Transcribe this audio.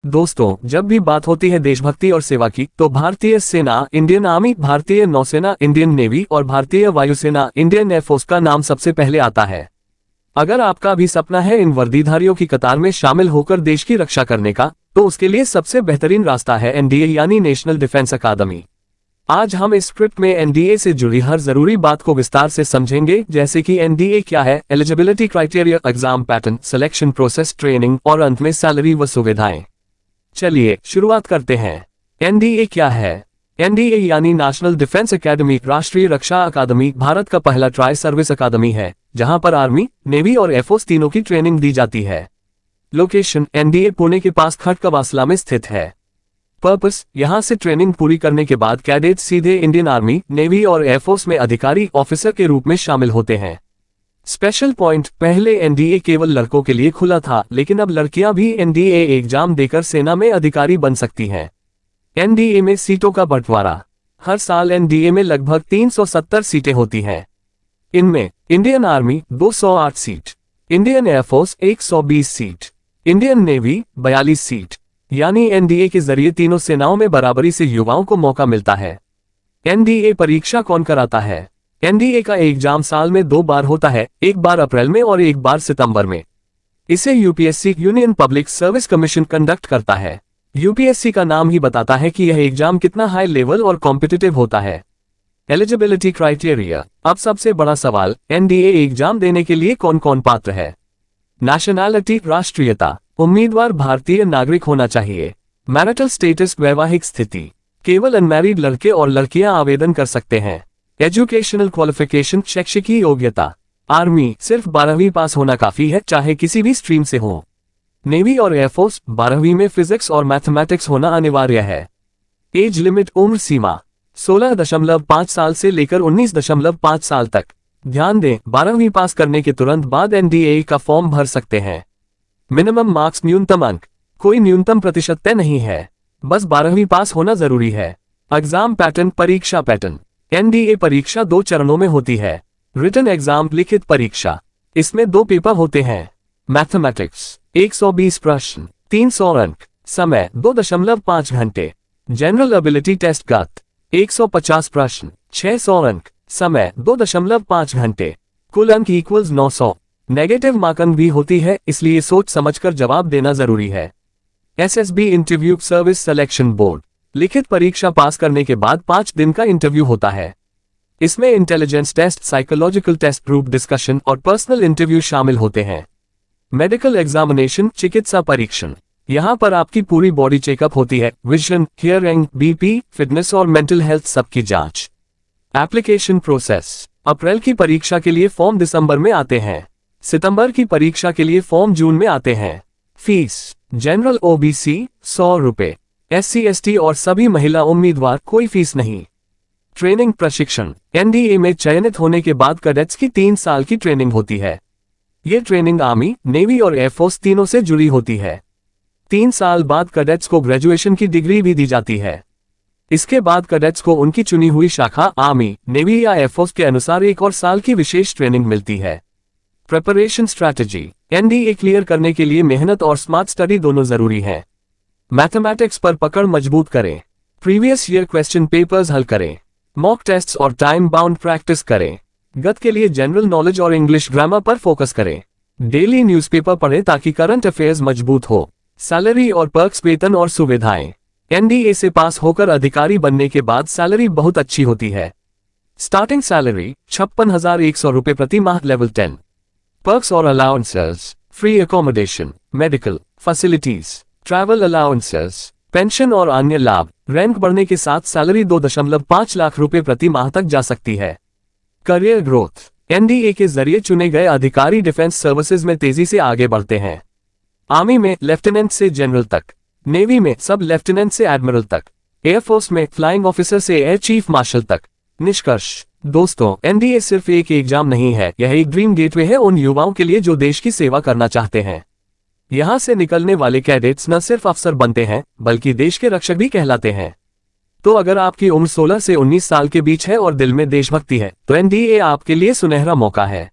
दोस्तों, जब भी बात होती है देशभक्ति और सेवा की, तो भारतीय सेना, इंडियन आर्मी, भारतीय नौसेना, इंडियन नेवी और भारतीय वायुसेना, इंडियन एयरफोर्स का नाम सबसे पहले आता है। अगर आपका भी सपना है इन वर्दीधारियों की कतार में शामिल होकर देश की रक्षा करने का, तो उसके लिए सबसे बेहतरीन रास्ता है एनडीए यानी नेशनल डिफेंस अकादमी। आज हम इस स्क्रिप्ट में एनडीए से जुड़ी हर जरूरी बात को विस्तार से समझेंगे, जैसे कि एनडीए क्या है, eligibility criteria, exam pattern, selection process, training और अंत में सैलरी व सुविधाएं। चलिए शुरुआत करते हैं। एनडीए क्या है? एनडीए यानी नेशनल डिफेंस अकेडमी, राष्ट्रीय रक्षा अकादमी, भारत का पहला ट्राई सर्विस अकादमी है, जहां पर आर्मी, नेवी और एयरफोर्स तीनों की ट्रेनिंग दी जाती है। लोकेशन: एनडीए पुणे के पास खड़कवासला में स्थित है। पर्पस: यहां से ट्रेनिंग पूरी करने के बाद कैडेट्स सीधे इंडियन आर्मी, नेवी और एयरफोर्स में अधिकारी ऑफिसर के रूप में शामिल होते हैं। स्पेशल पॉइंट: पहले एनडीए केवल लड़कों के लिए खुला था, लेकिन अब लड़कियां भी एनडीए एग्जाम देकर सेना में अधिकारी बन सकती हैं। एनडीए में सीटों का बंटवारा: हर साल एनडीए में लगभग 370 सीटें होती हैं। इनमें Indian army 208 seat, Indian air force 120 seat, Indian navy 42 seat. यानी एनडीए के जरिए तीनों सेनाओं में बराबरी से युवाओं को मौका मिलता है। एनडीए परीक्षा कौन कराता है? एनडीए का एग्जाम साल में 2 बार होता है, एक बार अप्रैल में और एक बार सितंबर में। इसे UPSC union public service commission conduct करता है। यूपीएससी का नाम ही बताता है कि यह एग्जाम कितना हाई लेवल और कॉम्पिटिटिव होता है। एलिजिबिलिटी क्राइटेरिया: अब सबसे बड़ा सवाल, एनडीए एग्जाम देने के लिए कौन कौन पात्र है? नेशनैलिटी, राष्ट्रीयता: उम्मीदवार भारतीय नागरिक होना चाहिए। मैरिटल स्टेटस, वैवाहिक स्थिति: केवल अनमैरिड लड़के और लड़कियां आवेदन कर सकते हैं। एजुकेशनल क्वालिफिकेशन, शैक्षिक योग्यता: आर्मी सिर्फ 12वीं पास होना काफी है, चाहे किसी भी स्ट्रीम से हो। नेवी और एयरफोर्स 12वीं में फिजिक्स और मैथमेटिक्स होना अनिवार्य है। एज लिमिट, उम्र सीमा 16.5 साल से लेकर 19.5 साल तक। ध्यान दें, 12वीं पास करने के तुरंत बाद एनडीए का फॉर्म भर सकते हैं। मिनिमम मार्क्स, न्यूनतम अंक: कोई न्यूनतम प्रतिशत तय नहीं है, बस 12वीं पास होना जरूरी है। एग्जाम पैटर्न, परीक्षा पैटर्न: एनडीए परीक्षा 2 चरणों में होती है। रिटन एग्जाम, लिखित परीक्षा, इसमें 2 पेपर होते हैं। मैथमेटिक्स 120 प्रश्न, 300 अंक, समय 2.5 घंटे। जनरल एबिलिटी टेस्ट गत 150 प्रश्न, 600 अंक, समय 2.5 घंटे। कुल अंक इक्वल्स 900। नेगेटिव मार्किंग भी होती है, इसलिए सोच समझकर जवाब देना जरूरी है। SSB interview service selection board: लिखित परीक्षा पास करने के बाद 5 दिन का इंटरव्यू होता है। इसमें intelligence test, psychological test, group discussion और पर्सनल इंटरव्यू शामिल होते हैं। मेडिकल एग्जामिनेशन, चिकित्सा परीक्षण: यहां पर आपकी पूरी बॉडी चेकअप होती है। विजन, हियरिंग, बीपी, फिटनेस और मेंटल हेल्थ सबकी जांच। एप्लीकेशन प्रोसेस: अप्रैल की परीक्षा के लिए फॉर्म दिसंबर में आते हैं। सितंबर की परीक्षा के लिए फॉर्म जून में आते हैं। फीस: जनरल ओबीसी 100 रुपए, एससी एसटी और सभी महिला उम्मीदवार कोई फीस नहीं। ट्रेनिंग प्रशिक्षण: एनडीए में चयनित होने के बाद कैडेट्स की 3 साल की ट्रेनिंग होती है। ये ट्रेनिंग आर्मी, नेवी और एयरफोर्स तीनों से जुड़ी होती है। 3 साल बाद कैडेट्स को ग्रेजुएशन की डिग्री भी दी जाती है। इसके बाद कैडेट्स को उनकी चुनी हुई शाखा, आर्मी, नेवी या एयरफोर्स के अनुसार 1 और साल की विशेष ट्रेनिंग मिलती है। प्रिपरेशन स्ट्रैटेजी: एनडीए क्लियर करने के लिए मेहनत और स्मार्ट स्टडी दोनों जरूरी है। मैथमेटिक्स पर पकड़ मजबूत करें। प्रीवियस ईयर क्वेश्चन पेपर्स हल करें। मॉक टेस्ट्स और टाइम बाउंड प्रैक्टिस करें। गत के लिए जनरल नॉलेज और इंग्लिश ग्रामर पर फोकस करें। डेली न्यूज़पेपर पढ़ें ताकि करंट अफेयर्स मजबूत हो। सैलरी और पर्क्स, वेतन और सुविधाएं: एनडीए से पास होकर अधिकारी बनने के बाद सैलरी बहुत अच्छी होती है। स्टार्टिंग सैलरी 56,100 रुपए प्रति माह, लेवल 10। पर्क्स और allowances: free accommodation, medical facilities, travel allowances, pension और अन्य लाभ। रैंक बढ़ने के साथ सैलरी 2.5 लाख रुपए प्रति माह तक जा सकती है। करियर ग्रोथ: एनडीए के जरिए चुने गए अधिकारी डिफेंस सर्विसेज में तेजी से आगे बढ़ते हैं। आर्मी में लेफ्टिनेंट से जनरल तक, नेवी में सब लेफ्टिनेंट से एडमिरल तक, एयरफोर्स में फ्लाइंग ऑफिसर से एयर चीफ मार्शल तक। निष्कर्ष: दोस्तों, एनडीए सिर्फ एक एग्जाम नहीं है, यह एक ड्रीम गेटवे है उन युवाओं के लिए जो देश की सेवा करना चाहते हैं। यहां से निकलने वाले कैडेट्स न सिर्फ अफसर बनते हैं, बल्कि देश के रक्षक भी कहलाते हैं। तो अगर आपकी उम्र 16 से 19 साल के बीच है और दिल में देशभक्ति है, तो एनडीए आपके लिए सुनहरा मौका है।